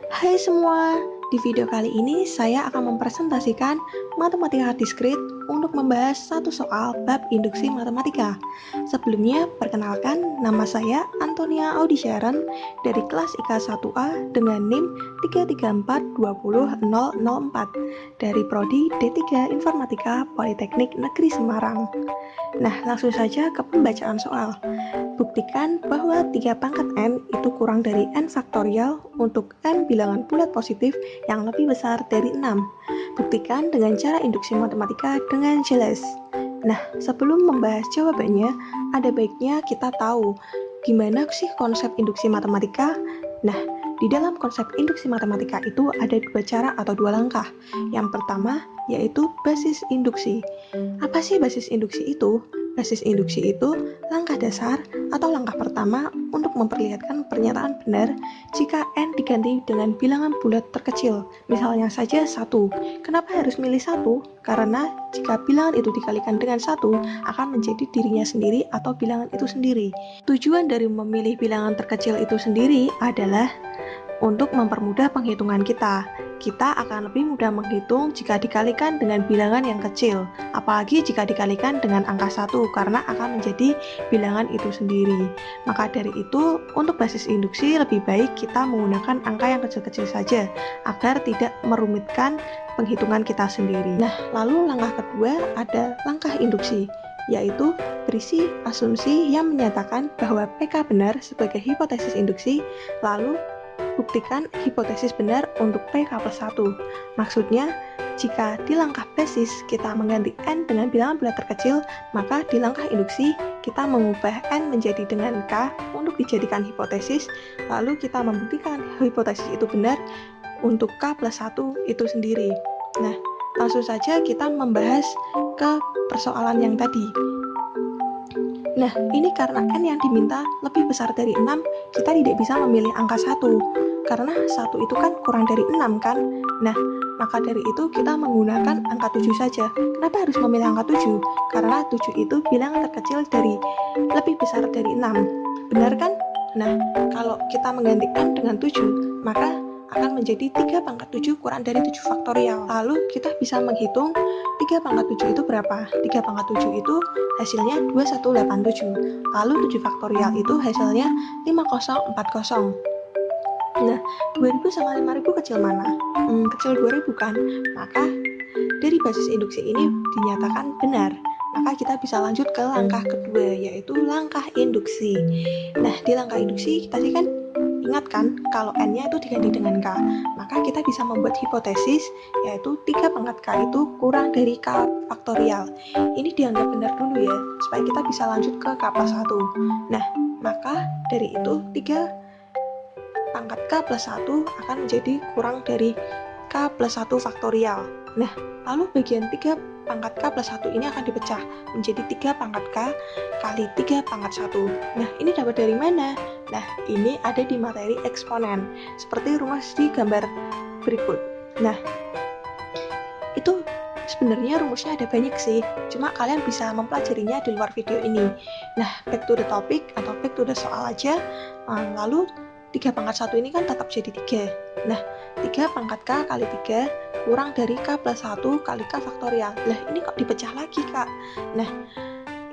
Hai semua, di video kali ini saya akan mempresentasikan matematika diskrit untuk membahas satu soal bab induksi matematika. Sebelumnya, perkenalkan nama saya Antonia Audi Sharon dari kelas IK 1A dengan NIM 334200004 dari Prodi D3 Informatika Politeknik Negeri Semarang. Nah, langsung saja ke pembacaan soal. Buktikan bahwa 3 pangkat N itu kurang dari N faktorial untuk N bilangan bulat positif yang lebih besar dari 6. Buktikan dengan cara induksi matematika dengan jelas. Nah, sebelum membahas jawabannya, ada baiknya kita tahu gimana sih konsep induksi matematika. Nah, di dalam konsep induksi matematika itu ada dua cara atau dua langkah. Yang pertama, yaitu basis induksi. Apa sih basis induksi itu? Basis induksi itu langkah dasar atau langkah pertama untuk memperlihatkan pernyataan benar jika N diganti dengan bilangan bulat terkecil, misalnya saja 1. Kenapa harus milih 1? Karena jika bilangan itu dikalikan dengan 1 akan menjadi dirinya sendiri atau bilangan itu sendiri. Tujuan dari memilih bilangan terkecil itu sendiri adalah untuk mempermudah penghitungan kita. Kita akan lebih mudah menghitung jika dikalikan dengan bilangan yang kecil, apalagi jika dikalikan dengan angka 1 karena akan menjadi bilangan itu sendiri. Maka dari itu, untuk basis induksi lebih baik kita menggunakan angka yang kecil-kecil saja agar tidak merumitkan penghitungan kita sendiri. Nah, lalu langkah kedua ada langkah induksi, yaitu berisi asumsi yang menyatakan bahwa PK benar sebagai hipotesis induksi, lalu buktikan hipotesis benar untuk PK plus 1. Maksudnya, jika di langkah basis kita mengganti N dengan bilangan bulat terkecil, maka di langkah induksi kita mengubah N menjadi dengan K untuk dijadikan hipotesis, lalu kita membuktikan hipotesis itu benar untuk K plus 1 itu sendiri. Nah, langsung saja kita membahas ke persoalan yang tadi. Nah, ini karena N yang diminta lebih besar dari 6, kita tidak bisa memilih angka 1. Karena 1 itu kan kurang dari 6 kan? Nah, maka dari itu kita menggunakan angka 7 saja. Kenapa harus memilih angka 7? Karena 7 itu bilangan terkecil dari lebih besar dari 6. Benar kan? Nah, kalau kita mengganti N dengan 7, maka akan menjadi 3 pangkat 7 kurang dari 7 faktorial. Lalu kita bisa menghitung 3 pangkat 7 itu berapa? 3 pangkat 7 itu hasilnya 2187. Lalu 7 faktorial itu hasilnya 5040. Nah, 2000 sama 5000 kecil mana? Kecil 2000 kan? Maka dari basis induksi ini dinyatakan benar. Maka kita bisa lanjut ke langkah kedua, yaitu langkah induksi. Nah, di langkah induksi kita sih kan ingat kan kalau N-nya itu diganti dengan K, maka kita bisa membuat hipotesis yaitu 3 pangkat K itu kurang dari K faktorial. Ini dianggap benar dulu ya, supaya kita bisa lanjut ke K plus 1. Nah, maka dari itu 3 pangkat K plus 1 akan menjadi kurang dari K plus 1 faktorial. Nah, lalu bagian 3 pangkat K plus 1 ini akan dipecah menjadi 3 pangkat K kali 3 pangkat 1. Nah, ini dapat dari mana? Nah, ini ada di materi eksponen, seperti rumus di gambar berikut. Nah, itu sebenarnya rumusnya ada banyak sih, cuma kalian bisa mempelajarinya di luar video ini. Nah, back to the topic atau back to the soal aja. Lalu 3 pangkat 1 ini kan tetap jadi 3. Nah, 3 pangkat K kali 3 kurang dari K plus 1 kali K faktorial. Lah, ini kok dipecah lagi, Kak? Nah,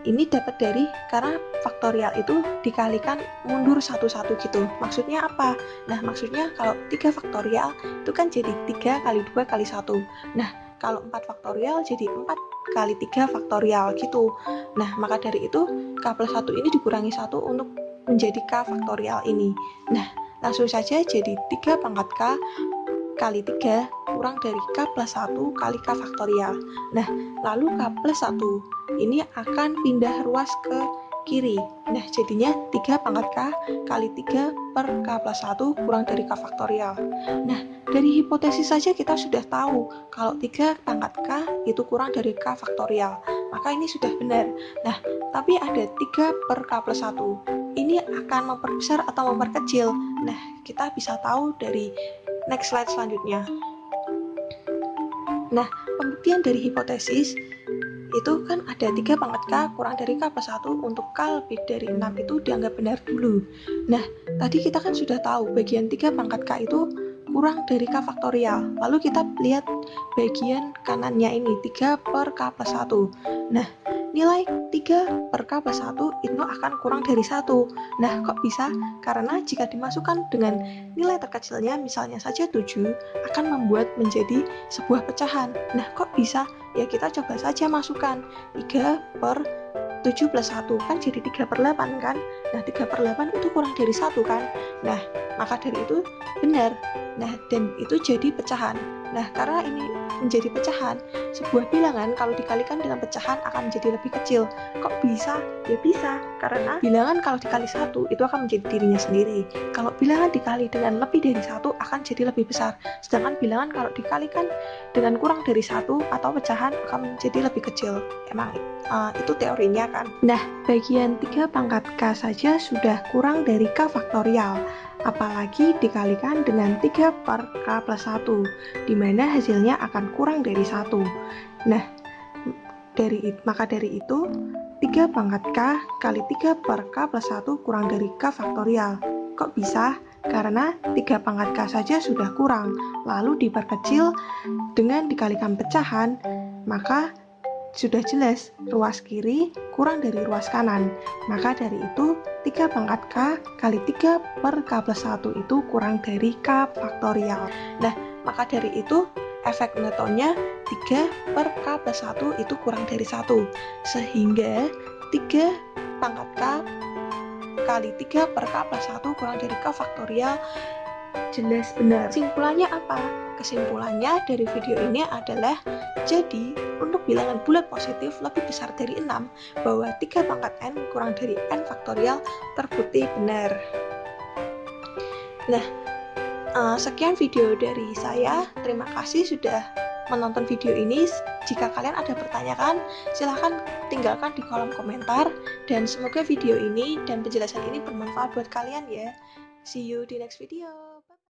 ini dapat dari karena faktorial itu dikalikan mundur satu-satu gitu. Maksudnya apa? Nah, maksudnya kalau 3 faktorial itu kan jadi 3 kali 2 kali 1. Nah, kalau 4 faktorial jadi 4 kali 3 faktorial gitu. Nah, maka dari itu K plus 1 ini dikurangi 1 untuk menjadi K faktorial ini. Nah, langsung saja jadi 3 pangkat K kali 3 kurang dari K plus 1 kali K faktorial. Nah, lalu K plus 1 ini akan pindah ruas ke kiri. Nah, jadinya 3 pangkat K kali 3 per K plus 1 kurang dari K faktorial. Nah, dari hipotesis saja kita sudah tahu kalau 3 pangkat K itu kurang dari K faktorial. Maka ini sudah benar. Nah, tapi ada 3 per K plus 1. Ini akan memperbesar atau memperkecil. Nah, kita bisa tahu dari next slide selanjutnya. Nah, pembuktian dari hipotesis itu kan ada 3 pangkat K kurang dari K plus 1 untuk K lebih dari 6 itu dianggap benar dulu. Nah, tadi kita kan sudah tahu bagian 3 pangkat K itu kurang dari K faktorial. Lalu kita lihat bagian kanannya ini, 3 per K plus 1. Nah, nilai 3 per K plus 1 itu akan kurang dari 1. Nah, kok bisa? Karena jika dimasukkan dengan nilai terkecilnya, misalnya saja 7, akan membuat menjadi sebuah pecahan. Nah, kok bisa? Ya, kita coba saja masukkan 3 per 7 plus 1, kan jadi 3 per 8 kan? Nah, 3 per 8 itu kurang dari 1 kan? Nah, maka dari itu benar. Nah, dan itu jadi pecahan. Nah, karena ini menjadi pecahan, sebuah bilangan kalau dikalikan dengan pecahan akan menjadi lebih kecil. Kok bisa? Ya bisa, karena bilangan kalau dikali 1 itu akan menjadi dirinya sendiri. Kalau bilangan dikali dengan lebih dari 1 akan jadi lebih besar. Sedangkan bilangan kalau dikalikan dengan kurang dari 1 atau pecahan akan menjadi lebih kecil. Emang itu teorinya kan. Nah, bagian 3 pangkat K saja sudah kurang dari K faktorial, apalagi dikalikan dengan 3 per K plus 1, di mana hasilnya akan kurang dari 1. Nah, maka dari itu 3 pangkat K kali 3 per K plus 1 kurang dari K faktorial. Kok bisa? Karena 3 pangkat K saja sudah kurang, lalu diperkecil dengan dikalikan pecahan, maka sudah jelas ruas kiri kurang dari ruas kanan. Maka dari itu 3 pangkat K kali 3 per K plus 1 itu kurang dari K faktorial. Nah, maka dari itu efek Newtonnya 3 per K plus 1 itu kurang dari 1. Sehingga 3 pangkat K kali 3 per K plus 1 kurang dari K faktorial jelas benar. Kesimpulannya apa? Kesimpulannya dari video ini adalah, jadi untuk bilangan bulat positif lebih besar dari 6, bahwa 3 pangkat N kurang dari N faktorial terbukti benar. Nah, sekian video dari saya. Terima kasih sudah menonton video ini. Jika kalian ada pertanyaan, silahkan tinggalkan di kolom komentar. Dan semoga video ini dan penjelasan ini bermanfaat buat kalian ya. See you di next video.